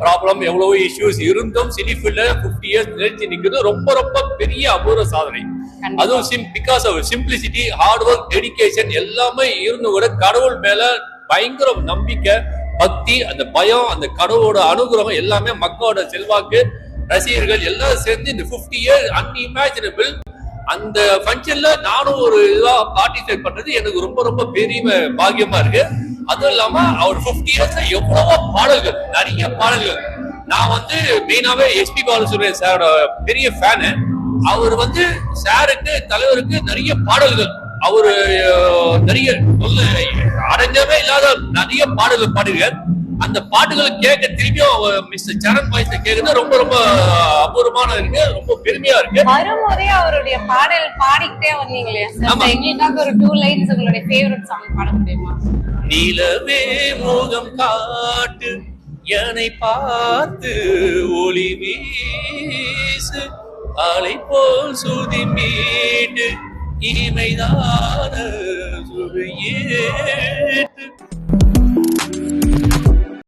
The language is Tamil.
ப்ராப்ளம் எவ்வளவோ இஷ்யூஸ் இருந்தும் சினி ஃபீல்ட்ல 50 இயர்ஸ் நிலைச்சு நிக்கிறது ரொம்ப ரொம்ப பெரிய அபூர்வ சாதனை. அதுவும் because of simplicity, hard work, dedication எல்லாமே இருந்து கூட கடவுள் மேல பயங்கர நம்பிக்கை, பக்தி, அந்த பயம், அந்த கடவுளோட அனுகிரகம் எல்லாமே மக்களோட செல்வாக்கு, ரசிகர்கள் எல்லாம் சேர்ந்து இந்த 50 இயர்ஸ் அன்இமேஜினபிள். அந்த ஃபங்க்ஷன்ல நானும் ஒரு இதா பார்ட்டிசிபேட் பண்றது எனக்கு ரொம்ப ரொம்ப பெரிய பாக்கியமா இருக்கு. அதுவும் இல்லாம அவர் 50 இயர்ஸ்ல எவ்வளவோ பாடல்கள், நிறைய பாடல்கள். நான் வந்து மெயினாவே எஸ்பி பாலசுப்ரமணியன் சாரோட பெரிய ஃபேனு. அவர் வந்து சாருக்கு தலைவருக்கு நிறைய பாடல்கள், அவரு நிறைய அடைஞ்சவே இல்லாத நிறைய பாடல்கள் பாடுகிறார். அந்த பாட்டுகளை கேட்க திரும்பியும் மிஸ்டர் சரண் வாய்ஸ் கேட்கறது ரொம்ப ரொம்ப அபூர்வமான இருக்கு, ரொம்ப பெருமையா இருக்கு. வரும்போதே அவருடைய பாடல் பாடிக்கிட்டே வந்தீங்களே, எங்களுக்காக ஒரு 2 லைன்ஸ் உங்களுடைய ஃபேவரட் சாங் பாட முடியுமா? நிலவே மோகம் காட்டு, என்னை பார்த்து ஒளி வீசு, அலை போல் சுதி மீட்டு இமைதான சுவையே